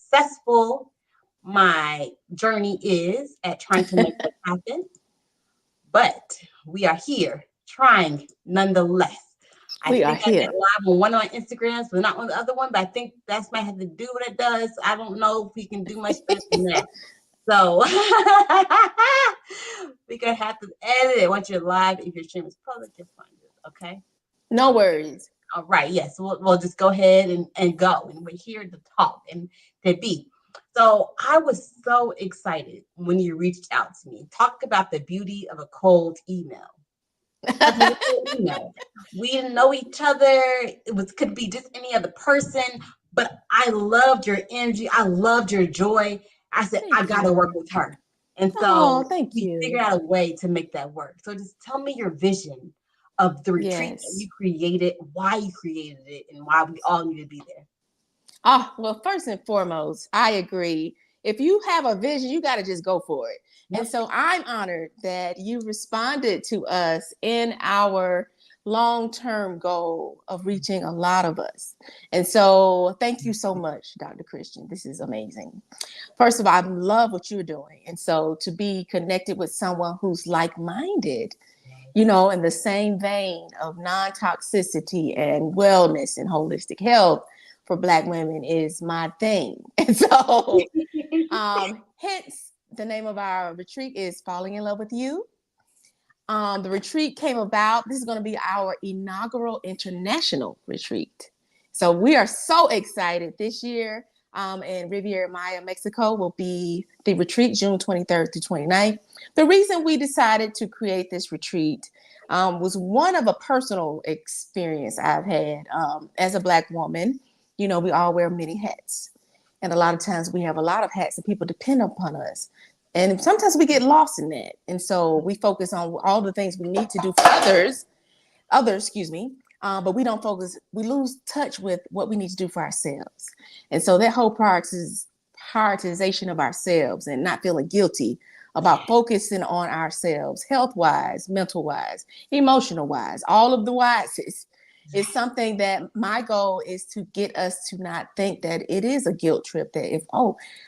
successful my journey is at trying to make this happen, but we are here trying nonetheless. I We are think I did here. live on one of my Instagrams, but not on the other one. But I think that's might have to do what it does. I don't know if we can do much better than that. So we're gonna have to edit it once you're live. If your stream is public, just find it. Okay. No worries. All right. Yes. We'll just go ahead and go. And we're here to talk and to be. So I was so excited when you reached out to me. Talk about the beauty of a cold email. Because it was a cold email. We didn't know each other. It was could be just any other person. But I loved your energy. I loved your joy. I said, I Thank gotta work you. with her. And Oh, so thank we figured you. out a way to make that work. So just tell me your vision of the retreat that you Yes. created, why you created it, and why we all need to be there. Oh, well, first and foremost, I agree. If you have a vision, you got to just go for it. And Yep. so I'm honored that you responded to us in our long-term goal of reaching a lot of us. And so thank you so much, Dr. Christian. This is amazing. First of all, I love what you're doing. And so to be connected with someone who's like-minded, in the same vein of non-toxicity and wellness and holistic health for Black women is my thing. And so, hence the name of our retreat is Falling in Love with You. The retreat came about. This is going to be our inaugural international retreat. So we are so excited this year. In Riviera Maya, Mexico, will be the retreat June 23rd through 29th. The reason we decided to create this retreat was one of a personal experience I've had as a Black woman. We all wear many hats. And a lot of times we have a lot of hats and people depend upon us. And sometimes we get lost in that. And so we focus on all the things we need to do for excuse me. But we don't focus, we lose touch with what we need to do for ourselves. And so that whole prioritization of ourselves and not feeling guilty about focusing on ourselves, health wise, mental wise, emotional wise, all of the wises is something that my goal is to get us to not think that it is a guilt trip, that if,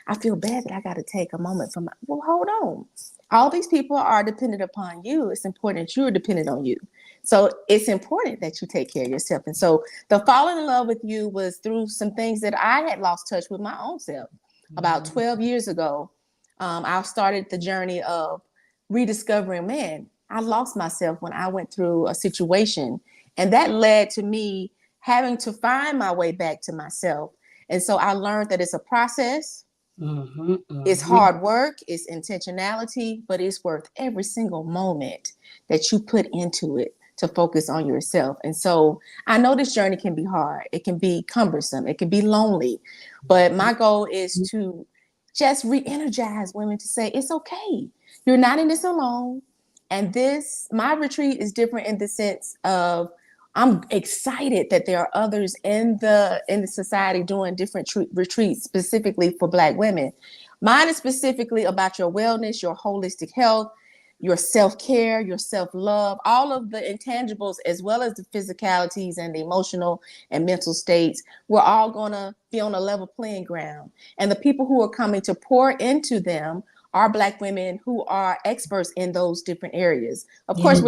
I feel bad that I got to take a moment from, well, hold on. All these people are dependent upon you. It's important that you're dependent on you. So it's important that you take care of yourself. And so the falling in love with you was through some things that I had lost touch with my own self. About 12 years ago, I started the journey of rediscovering, man, I lost myself when I went through a situation. And that led to me having to find my way back to myself. And so I learned that it's a process. Mm-hmm, It's mm-hmm. hard work, it's intentionality, but it's worth every single moment that you put into it to focus on yourself. And so I know this journey can be hard. It can be cumbersome. It can be lonely. But my goal is to just re-energize women to say, it's okay. You're not in this alone. And my retreat is different in the sense of I'm excited that there are others in the society doing different retreats specifically for Black women. Mine is specifically about your wellness, your holistic health, your self-care, your self-love, all of the intangibles, as well as the physicalities and the emotional and mental states. We're all going to be on a level playing ground. And the people who are coming to pour into them are Black women who are experts in those different areas. Of Yeah. course,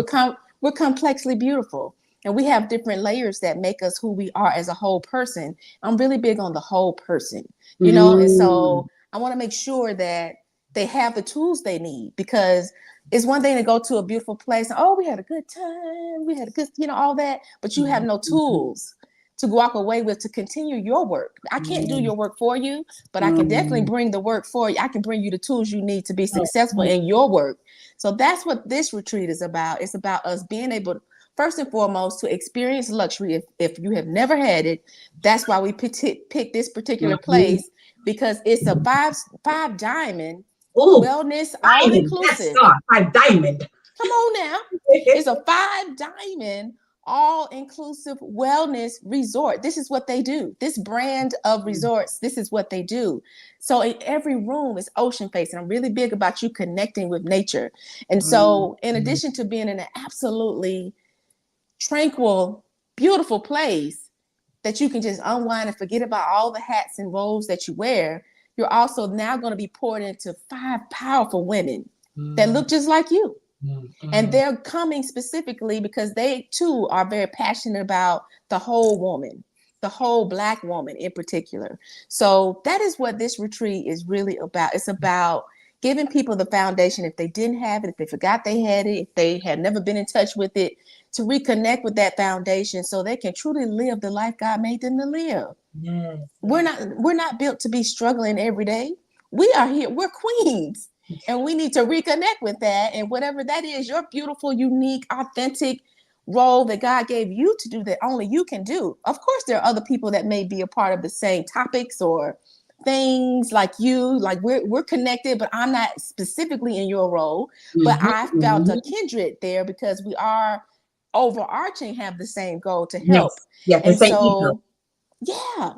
we're complexly beautiful. And we have different layers that make us who we are as a whole person. I'm really big on the whole person, and so I want to make sure that they have the tools they need, because it's one thing to go to a beautiful place and, we had a good time, we had a good, all that, but you have no tools to walk away with to continue your work. I can't do your work for you, but I can definitely bring the work for you. I can bring you the tools you need to be successful in your work. So that's what this retreat is about. It's about us being able, first and foremost, to experience luxury. If you have never had it, that's why we pick this particular place, because it's a five diamond Oh, wellness, all diamond. That's inclusive. star. Five diamond. Come on now. It's a 5 diamond all inclusive wellness resort. This is what they do. This brand of resorts, this is what they do. So in every room is ocean facing. I'm really big about you connecting with nature. And so in addition to being in an absolutely tranquil, beautiful place that you can just unwind and forget about all the hats and robes that you wear, you're also now going to be poured into 5 powerful women that look just like you. And they're coming specifically because they too are very passionate about the whole woman, the whole Black woman in particular. So that is what this retreat is really about. It's about giving people the foundation, if they didn't have it, if they forgot they had it, if they had never been in touch with it, to reconnect with that foundation so they can truly live the life God made them to live. Yes. We're not built to be struggling every day. We are here. We're queens. And we need to reconnect with that. And whatever that is, your beautiful, unique, authentic role that God gave you to do that only you can do. Of course, there are other people that may be a part of the same topics or things like you. Like we're connected, but I'm not specifically in your role. But I felt a kindred there because we are overarching, have the same goal to help. Yes, and same ego. yeah.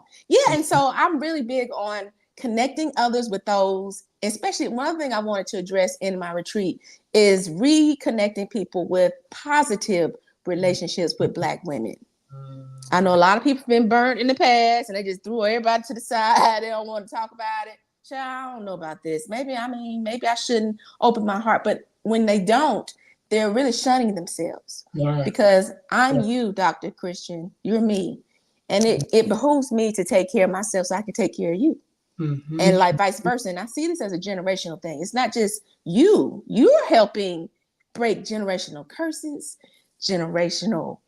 And so I'm really big on connecting others with those, especially one thing I wanted to address in my retreat is reconnecting people with positive relationships with Black women. I know a lot of people have been burnt in the past and they just threw everybody to the side. They don't want to talk about it. I don't know about this. Maybe I shouldn't open my heart. But when they don't, they're really shunning themselves. Because I'm you, Dr. Kristian. You're me. And it behooves me to take care of myself so I can take care of you. And like vice versa. And I see this as a generational thing. It's not just you. You're helping break generational curses, generational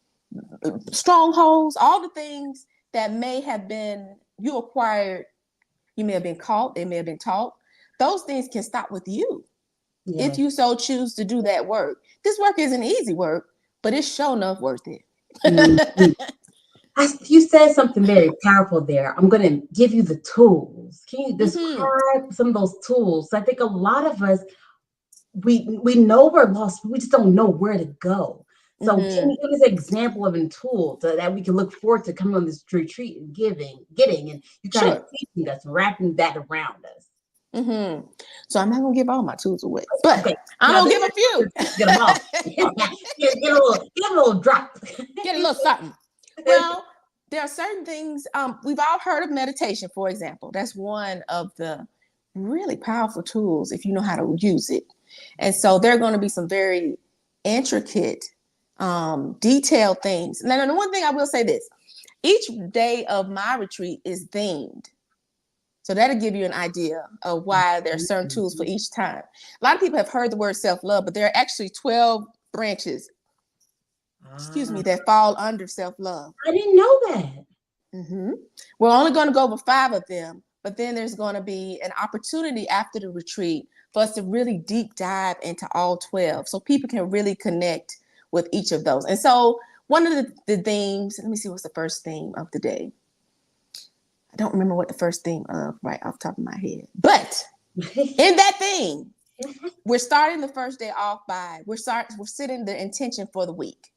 strongholds, all the things that may have been you acquired. You may have been caught. They may have been taught. Those things can stop with you if you so choose to do that work. This work isn't easy work, but it's sure enough worth it. You said something very powerful there. I'm going to give you the tools. Can you describe some of those tools? I think a lot of us, we know we're lost, but we just don't know where to go. So can you give us an example of a tool so that we can look forward to coming on this retreat and getting, and you kind of teaching us, wrapping that around us? So I'm not gonna give all my tools away, but I'm gonna give a few. Get them all. Get a little drop. Get a little something. Well, there are certain things. We've all heard of meditation, for example. That's one of the really powerful tools if you know how to use it. And so there are going to be some very intricate, detailed things. Now, the one thing I will say this: each day of my retreat is themed. So that'll give you an idea of why there are certain tools for each time. A lot of people have heard the word self-love, but there are actually 12 branches, that fall under self-love. I didn't know that. We're only going to go over 5 of them, but then there's going to be an opportunity after the retreat for us to really deep dive into all 12 so people can really connect with each of those. And so one of the themes, let me see what's the first theme of the day. I don't remember what the first theme of right off the top of my head, but in that theme, we're starting the first day off by we're setting the intention for the week.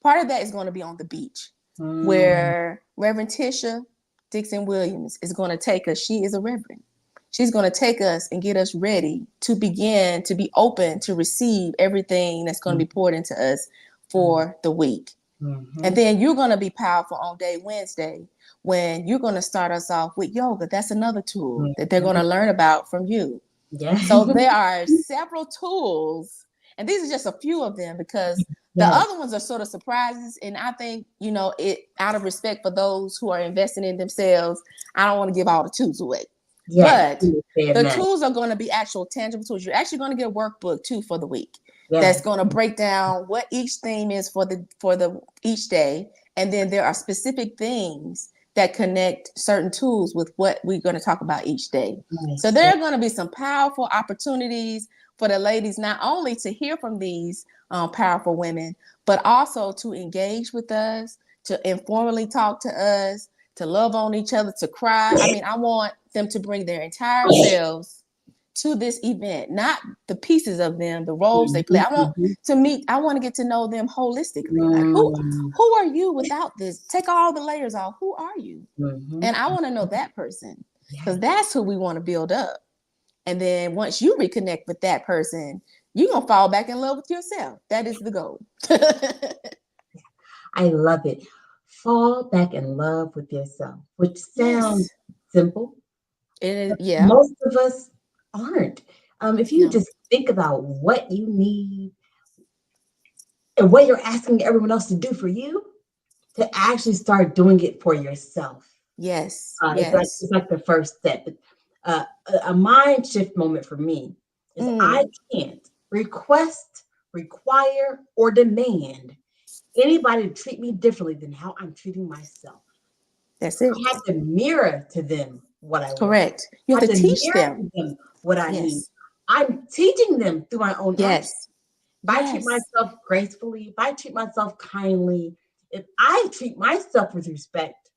Part of that is going to be on the beach, where Reverend Tisha Dixon Williams is going to take us. She is a reverend. She's going to take us and get us ready to begin to be open to receive everything that's going to be poured into us for the week. And then you're going to be powerful on day Wednesday when you're going to start us off with yoga. That's another tool that they're going to learn about from you. So there are several tools, and these are just a few of them because the other ones are sort of surprises. And I think, it out of respect for those who are investing in themselves, I don't want to give all the tools away. But the tools are going to be actual tangible tools. You're actually going to get a workbook too for the week. That's going to break down what each theme is for the each day. And then there are specific things that connect certain tools with what we're going to talk about each day. So there are going to be some powerful opportunities for the ladies, not only to hear from these powerful women, but also to engage with us, to informally talk to us, to love on each other, to cry. I mean, I want them to bring their entire selves to this event, not the pieces of them, the roles they play. I want to get to know them holistically. Like who are you without this? Take all the layers off. Who are you? And I want to know that person because that's who we want to build up. And then once you reconnect with that person, you're going to fall back in love with yourself. That is the goal. I love it. Fall back in love with yourself, which sounds simple, It is, yeah. Most of us aren't. If you No. just think about what you need and what you're asking everyone else to do for you, to actually start doing it for yourself. Yes. It's like Yes. the first step. A mind shift moment for me is I Mm, can't request, require, or demand anybody to treat me differently than how I'm treating myself. that's I it. have to mirror to them what I want. Correct. You I have have to to teach mirror them. to them what I need. Yes. I'm teaching them through my own actions. Yes. If I treat Yes. myself gracefully, if I treat myself kindly, if I treat myself with respect,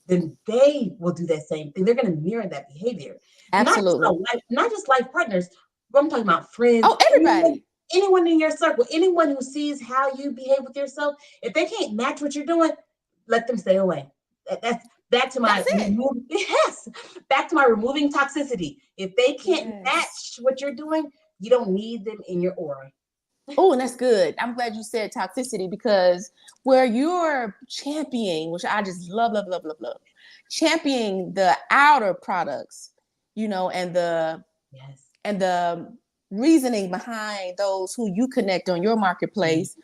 then they will do that same thing. They're going to mirror that behavior. Absolutely. Not just life partners, but I'm talking about friends, Oh, everybody. anyone in your circle, anyone who sees how you behave with yourself. If they can't match what you're doing, let them stay away. That's back to my That's it. yes, back to my removing toxicity. If they can't Yes. match what you're doing, you don't need them in your aura. Oh, and that's good. I'm glad you said toxicity because where you're championing, which I just love, love, love, love, love, championing the outer products, and the Yes. and the reasoning behind those who you connect on your marketplace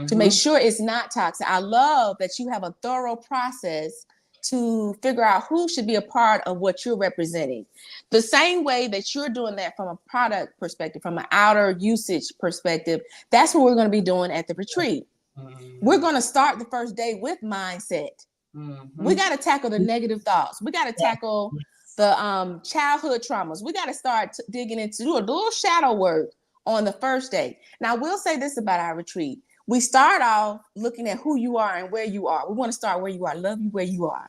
to make Mm-hmm. sure it's not toxic. I love that you have a thorough process to figure out who should be a part of what you're representing. The same way that you're doing that from a product perspective, from an outer usage perspective, that's what we're going to be doing at the retreat. We're Mm-hmm. going to start the first day with mindset. We Mm-hmm. got to tackle the negative thoughts. We got to Yes. tackle Yes. the childhood traumas. We got to start digging into do a little shadow work on the first day. Now, we'll say this about our retreat. We start off looking at who you are and where you are. We want to start where you are. Love you where you are.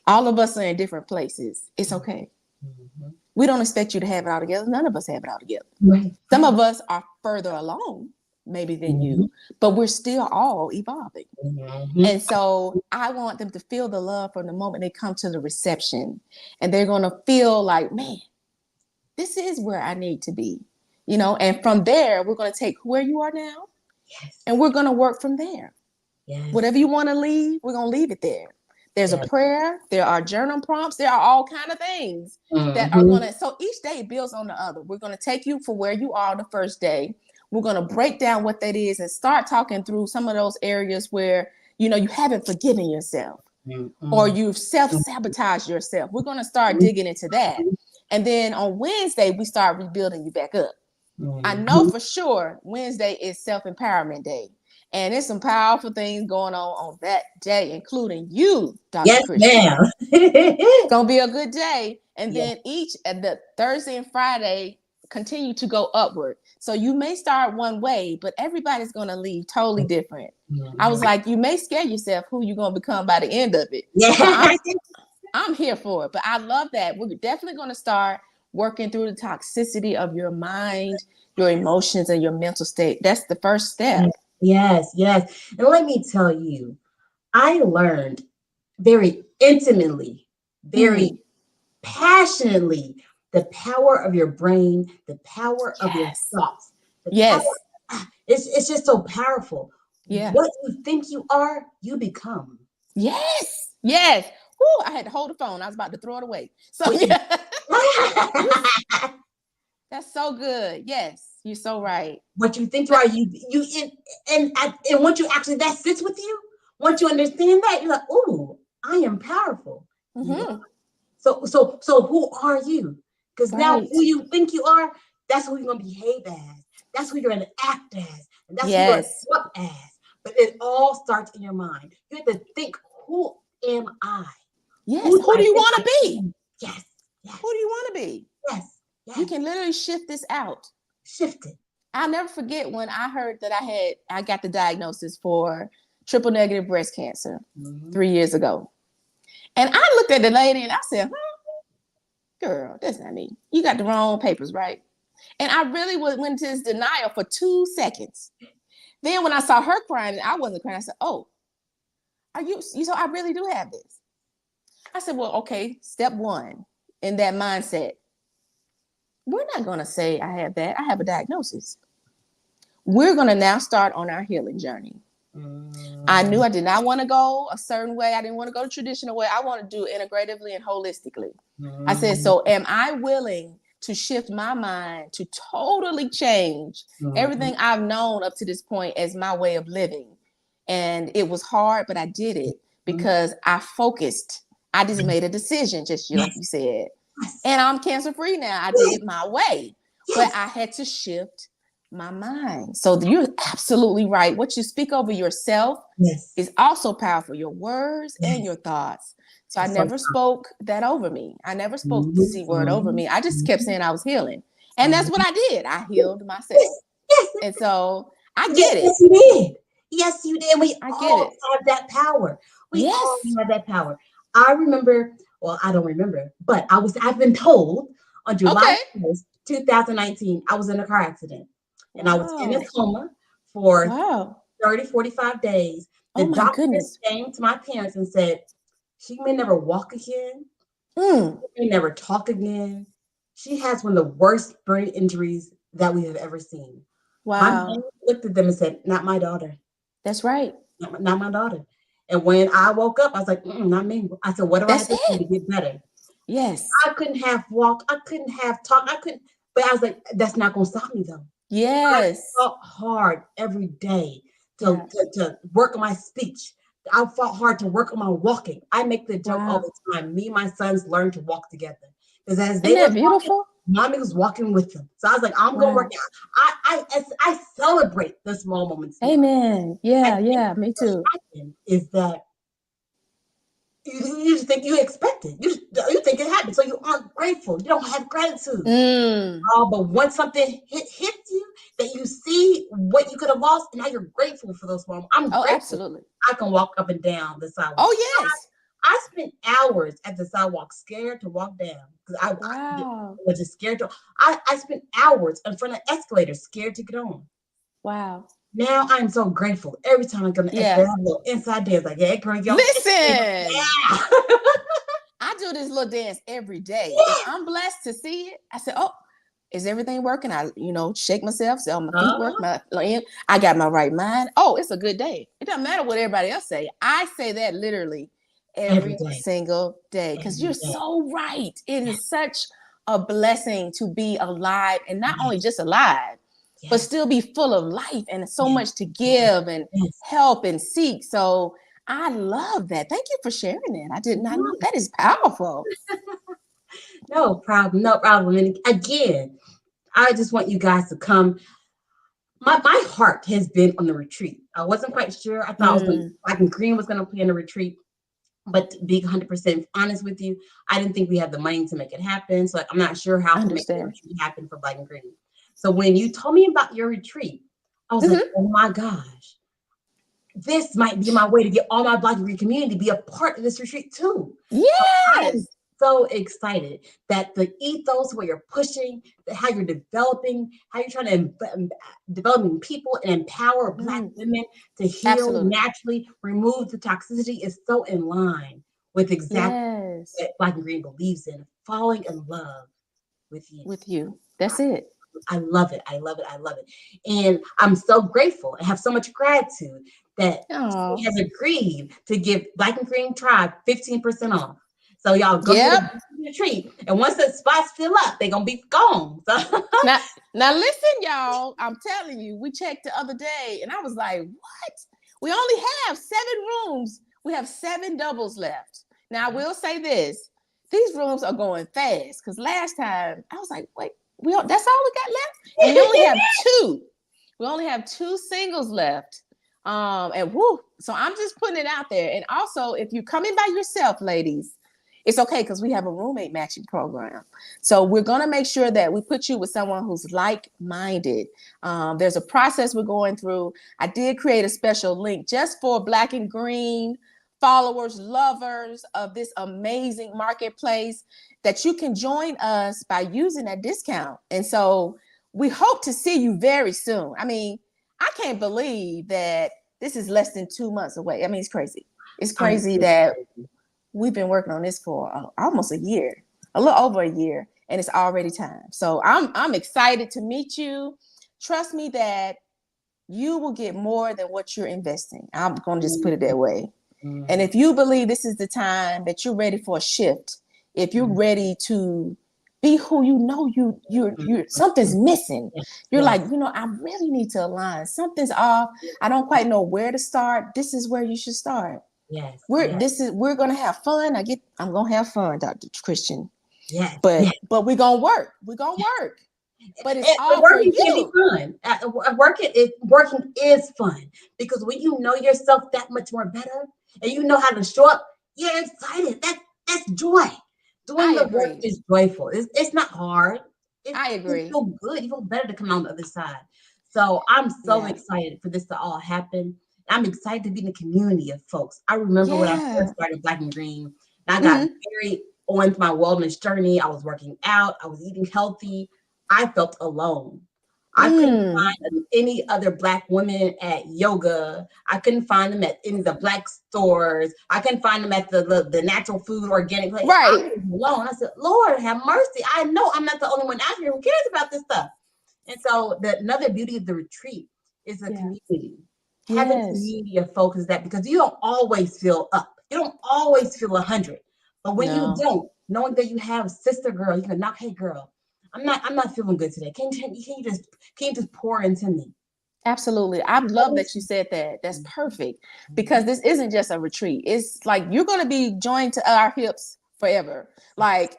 All of us are in different places. It's okay. Mm-hmm. We don't expect you to have it all together. None of us have it all together. Right. Some Right. of us are further along, maybe than Mm-hmm. you, but we're still all evolving. Mm-hmm. And so I want them to feel the love from the moment they come to the reception. And they're going to feel like, man, this is where I need to be. And from there, we're going to take where you are now Yes. and we're going to work from there. Yes. Whatever you want to leave, we're going to leave it there. There's a Yes. prayer, there are journal prompts, there are all kind of things that are going Mm-hmm. to, so each day builds on the other. We're going to take you for where you are on the first day. We're going to break down what that is and start talking through some of those areas where, you haven't forgiven yourself or Mm-hmm. you've self-sabotaged yourself. We're going to start digging into that. And then on Wednesday, we start rebuilding you back up. I know Mm-hmm. for sure Wednesday is self-empowerment day. And there's some powerful things going on that day, including you, Dr. Yes, Christian. ma'am. It's gonna be a good day. And Yes. then each at the Thursday and Friday continue to go upward. So you may start one way, but everybody's gonna leave totally different. I was Mm-hmm. like, you may scare yourself who you're gonna become by the end of it. So Yeah. I'm here for it. But I love that. We're definitely gonna start working through the toxicity of your mind, your emotions, and your mental state. That's the first step. Yes. Yes. And let me tell you, I learned very intimately, very Mm, passionately the power of your brain, the power of your yes. thoughts, the power. Yes. It's just so powerful. Yeah. What you think you are, you become. Yes. Yes. Whoo, I had to hold the phone. I was about to throw it away. So yeah. you That's so good. Yes. You're so right. What you think you But are, and once you actually that sits with you, once you understand that, you're like, oh, I am powerful. You are. mhm, So who are you? Because now right. who you think you are, that's who you're gonna behave as. That's who you're gonna act as, and that's who you're gonna Yes. look as. But it all starts in your mind. You have to think, who am I? Yes. Who do Who I do you think want I to be? am? Yes, Who do yes, you want to be? yes, You yes. can literally shift this out. Shift it. I'll never forget when I heard that I got the diagnosis for triple negative breast cancer Mhm. 3 years ago. And I looked at the lady and I said, girl, that's not me. You got the wrong papers, right? And I really went into this denial for 2 seconds. Then when I saw her crying and I wasn't crying, I said, oh, are you so I really do have this. I said, well, okay, step one in that mindset. We're not going to say I have that. I have a diagnosis. We're going to now start on our healing journey. I knew Mm, I did not want to go a certain way. I didn't want to go the traditional way. I want to do it integratively and holistically. I said, Mhm. so am I willing to shift my mind to totally change Mhm. everything I've known up to this point as my way of living? And it was hard, but I did it Mhm. because I focused. I just made a decision, just like Yes. you said. Yes. And I'm cancer free now. I did Yes. it my way, but Yes. I had to shift my mind. So you're absolutely right. What you speak over yourself Yes. is also powerful, your words and your Yes. thoughts. So I It's so never spoke that over me. I never spoke the mhm, C word over mhm, me. I just kept mhm, saying I was healing. And that's what mhm. I did. I healed myself. Yes. Yes. And so I Yes, get it. yes, you did. Yes, you did. We I get all it. have that power. We all Yes. have that power. I remember, well, I don't remember, but I've been told on Okay. July 1st, 2019, I was in a car accident and I was in a Wow. coma for Wow. 30, 45 days. The Oh my doctors goodness. came to my parents and said, she may never walk again. Mm. She may never talk again. She has one of the worst brain injuries that we have ever seen. My mom Wow. looked at them and said, not my daughter. That's right. Not my daughter. And when I woke up, I was like, not me. I said, what do I That's have to do it. to get better? Yes. I couldn't have walk. I couldn't have talk. I couldn't, but I was like, that's not going to stop me though. I Yes. fought hard every day Yeah. to work on my speech. I fought hard to work on my walking. I make the joke all Wow. the time. Me and my sons learned to walk together because as Isn't they was that walking, beautiful? mommy was walking with them. So I was like, I'm gonna work Wow. out. I celebrate the small moments now. Amen. I Yeah. think Yeah. Me what too. happened is that you just think you expect it. You think it happened, so you aren't grateful. You don't have gratitude. Mm. But once something hits you, that you see what you could have lost, and now you're grateful for those moments. I'm Oh, grateful. absolutely. I can walk up and down the sidewalk. Oh, yes. I spent hours at the sidewalk scared to walk down because I Wow. was just scared to. I spent hours in front of escalators scared to get on. Wow. Now I'm so grateful. Every time I go to the escalator, Yeah. I have a little inside dance like, yeah, girl, yo, Listen, yeah. I do this little dance every day. If Yes. I'm blessed to see it, I say, oh, is everything working? I, shake myself, say, oh, my feet work, Uh-huh. I got my right mind. Oh, it's a good day. It doesn't matter what everybody else say. I say that literally Every every day. single day because Every you're day. so right. It Yes. is such a blessing to be alive and not only Yes. just alive, but Yes. still be full of life and so Yes. much to Yes. give and Yes. help and seek. So I love that. Thank you for sharing that. I did not know Mhm. that is powerful. No problem. No problem. And again, I just want you guys to come. My heart has been on the retreat. I wasn't quite sure. I thought I was going, Mm, like Green was going to plan a retreat. But to be 100% honest with you, I didn't think we had the money to make it happen. So I'm not sure how I to make the understand. retreat happen for Black and Green. So when you told me about your retreat, I was like, Hmm. oh my gosh, this might be my way to get all my Black and Green community to be a part of this retreat too. I am Yes. so excited that the ethos where you're pushing, how you're developing, how you're trying to developing people and empower Black Mm, women to heal absolutely. naturally, remove the toxicity is so in line with exactly Yes. what Black and Green believes in, falling in love with you. With you. That's it. I love it. I love it. I love it. And I'm so grateful and have so much gratitude that she Oh. has agreed to give Black and Green Tribe 15% off. So y'all go ahead Yep. and retreat. And once the spots fill up, they're gonna be gone. So Now, now listen, y'all. I'm telling you, we checked the other day and I was like, what? We only have 7 rooms. We have 7 doubles left. Now, I will say this. These rooms are going fast because last time I was like, wait, that's all we got left? And we only have 2. We only have 2 singles left. And whoo, so I'm just putting it out there. And also, if you're coming by yourself, ladies, it's okay because we have a roommate matching program. So we're going to make sure that we put you with someone who's like-minded. There's a process we're going through. I did create a special link just for Black and Green followers, lovers of this amazing marketplace that you can join us by using that discount. And so we hope to see you very soon. I mean, I can't believe that this is less than 2 months away. I mean, it's crazy. It's crazy that we've been working on this for almost a year, a little over a year, and it's already time. So I'm excited to meet you. Trust me that you will get more than what you're investing. I'm going to just put it that way. And if you believe this is the time that you're ready for a shift if you're ready to be who you know you're something's missing. You're like, I really need to align. Something's off. I don't quite know where to start. This is where you should start. We're gonna have fun. I'm gonna have fun, Dr. Christian. But we're gonna work. We're gonna work. But it's all for working can be you. fun. Working is fun because when you know yourself that much more better and you know how to show up, you're excited. That's joy. Doing the work is joyful. It's not hard. I agree. You feel good. You feel better to come on the other side. So I'm so excited for this to all happen. I'm excited to be in the community of folks. I remember when I first started Black and Green, and I got very on my wellness journey. I was working out. I was eating healthy. I felt alone. I couldn't find any other Black women at yoga. I couldn't find them at any of the Black stores. I couldn't find them at the natural food organic place. I was alone. I said, Lord, have mercy. I know I'm not the only one out here who cares about this stuff. And so another beauty of the retreat is the community. Having a community of folks is that because you don't always feel up. You don't always feel 100. But when you don't, knowing that you have sister girl, you can knock, hey girl, I'm not feeling good today. Can you just pour into me? Absolutely. I love that you said that. That's perfect because this isn't just a retreat. It's like you're going to be joined to our hips forever. Like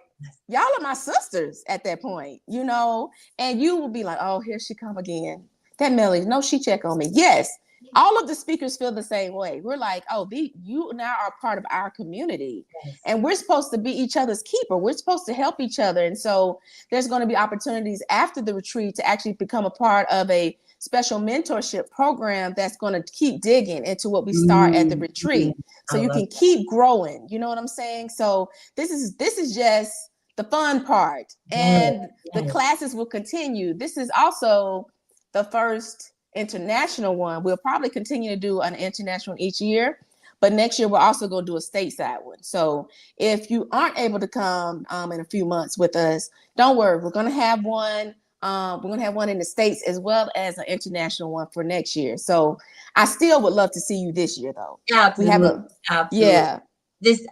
y'all are my sisters at that point, and you will be like, oh, here she come again. That Melanie, no, she check on me. Yes. All of the speakers feel the same way. We're like, oh, you now are part of our community and we're supposed to be each other's keeper. We're supposed to help each other. And so there's going to be opportunities after the retreat to actually become a part of a special mentorship program that's going to keep digging into what we start at the retreat. So you can keep growing. You know what I'm saying? So this is just the fun part. And the classes will continue. This is also the first international one. We'll probably continue to do an international each year, but next year we're also going to do a stateside one. So if you aren't able to come in a few months with us, don't worry. We're going to have one. We're going to have one in the States as well as an international one for next year. So I still would love to see you this year, though. Absolutely. Yeah. Just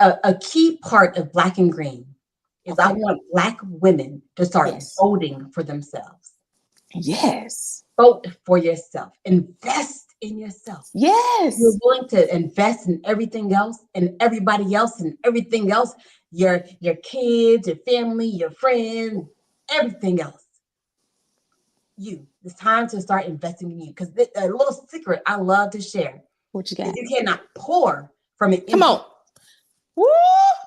a key part of Black and Green is I want Black women to start voting for themselves. Yes. Vote for yourself. Invest in yourself. Yes. You're willing to invest in everything else and everybody else and everything else. Your kids, your family, your friends, everything else. It's time to start investing in you. Because a little secret I love to share. What you got? You cannot pour from an empty. Come on. Woo!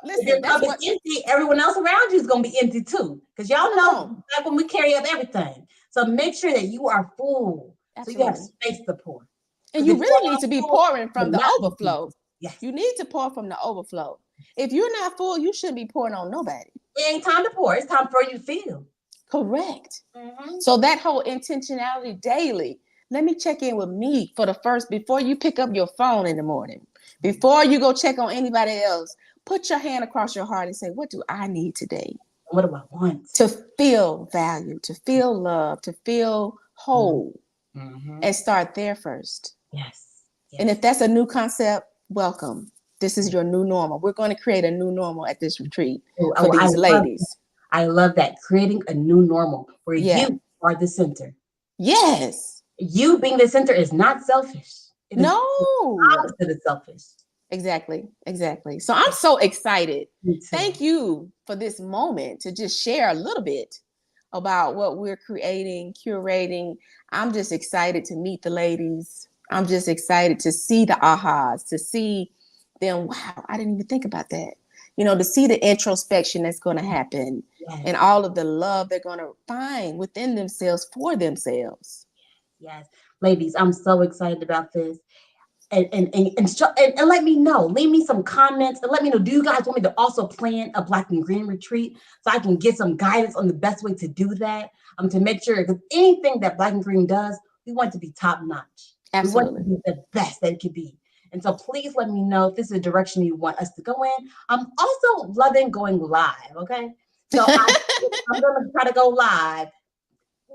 Listen, if your cup is empty, everyone else around you is going to be empty too. Because y'all know that when we carry up everything. So make sure that you are full. Absolutely. So you have space to pour. And you really need to be pouring from the overflow. Yes. You need to pour from the overflow. If you're not full, you shouldn't be pouring on nobody. It ain't time to pour. It's time for you to feel. Correct. So that whole intentionality daily. Let me check in with me before you pick up your phone in the morning. Before you go check on anybody else, put your hand across your heart and say, what do I need today? What do I want? To feel valued, to feel love, to feel whole, and start there first. Yes. And if that's a new concept, welcome. This is your new normal. We're going to create a new normal at this retreat for these ladies. I love that. Creating a new normal where you are the center. Yes. You being the center is not selfish. No. Opposite of selfish. Exactly. So I'm so excited. Thank you for this moment to just share a little bit about what we're creating, curating. I'm just excited to meet the ladies. I'm just excited to see the ahas, to see them. Wow, I didn't even think about that. To see the introspection that's going to happen and all of the love they're going to find within themselves for themselves. Yes. Ladies, I'm so excited about this. And let me know. Leave me some comments and let me know. Do you guys want me to also plan a Black and Green retreat so I can get some guidance on the best way to do that? To make sure, because anything that Black and Green does, we want it to be top notch. Absolutely. We want it to be the best that it could be. And so please let me know if this is a direction you want us to go in. I'm also loving going live. Okay. So I'm going to try to go live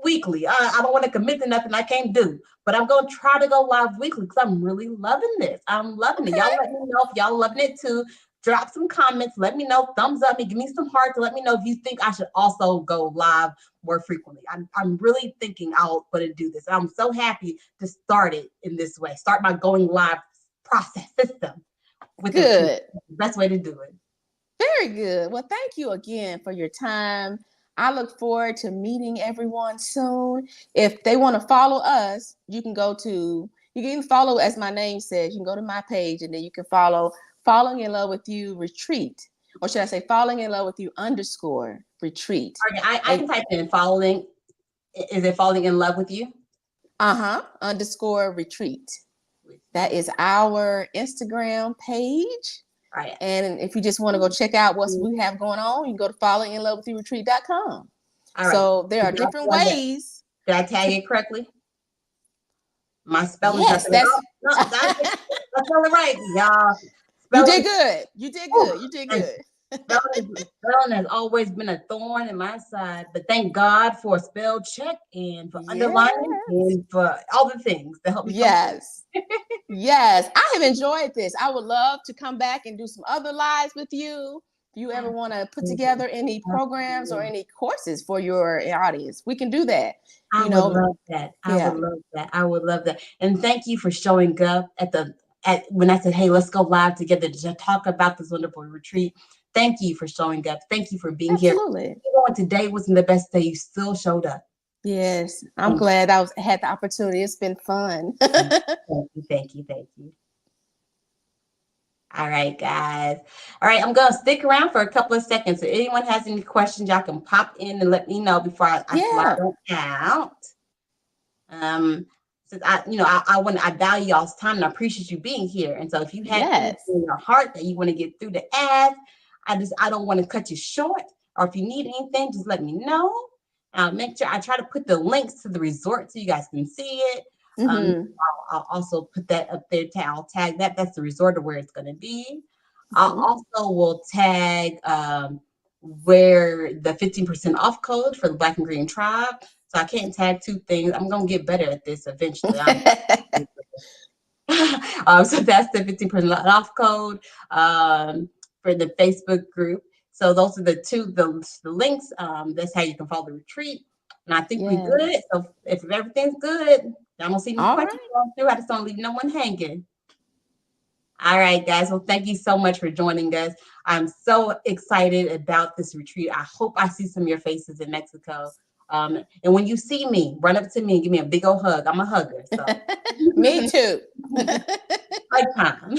weekly. I don't want to commit to nothing I can't do, but I'm going to try to go live weekly because I'm really loving this. I'm loving it. Y'all let me know if y'all loving it too. drop some comments. Let me know, thumbs up, give me some hearts. Let me know if you think I should also go live more frequently. I'm really thinking I'll going to do this. I'm so happy to start it in this way. Start my going live process system with the retreat. Good. The best way to do it. Very good. Well, thank you again for your time. I look forward to meeting everyone soon. If they want to follow us, you can even follow, as my name says, you can go to my page and then you can follow Falling in Love with You Retreat. Or should I say Falling in Love with You _retreat. Okay, I can type in following. Is it Falling in Love with You? _retreat. That is our Instagram page. Right. And if you just want to go check out what we have going on, you can go to followinlovewithyouretreat.com. All so right. there are different ways. Did I tag it correctly? My spelling. Yes, that's spelling right, y'all. You did good. You did good. You did good. Spelling has always been a thorn in my side, but thank God for a spell check and for underlining and for all the things that help me. Yes. Yes. I have enjoyed this. I would love to come back and do some other lives with you. If you ever want to put together any programs or any courses for your audience, we can do that. I would love that. I would love that. And thank you for showing up when I said, hey, let's go live together to talk about this wonderful retreat. Thank you for showing up. Thank you for being here. Even when today wasn't the best day, you still showed up. Yes, I'm glad I had the opportunity. It's been fun. Thank you. All right, guys. All right, I'm going to stick around for a couple of seconds. So if anyone has any questions, y'all can pop in and let me know before I slide on out. Since I value y'all's time and I appreciate you being here. And so if you have anything in your heart that you want to get through to ask, I don't want to cut you short. Or if you need anything, just let me know. I'll make sure I try to put the links to the resort so you guys can see it. I'll also put that up there. I'll tag that. That's the resort of where it's going to be. I also will tag where the 15% off code for the Black and Green Tribe. So I can't tag two things. I'm going to get better at this eventually. So that's the 15% off code for the Facebook group. So those are the links. That's how you can follow the retreat. And I think we're good. So if everything's good, I don't see any questions going through. I just don't leave no one hanging. All right, guys. Well, thank you so much for joining us. I'm so excited about this retreat. I hope I see some of your faces in Mexico. And when you see me, run up to me and give me a big old hug. I'm a hugger. So. Me too. Like time.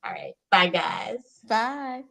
All right. Bye, guys. Bye.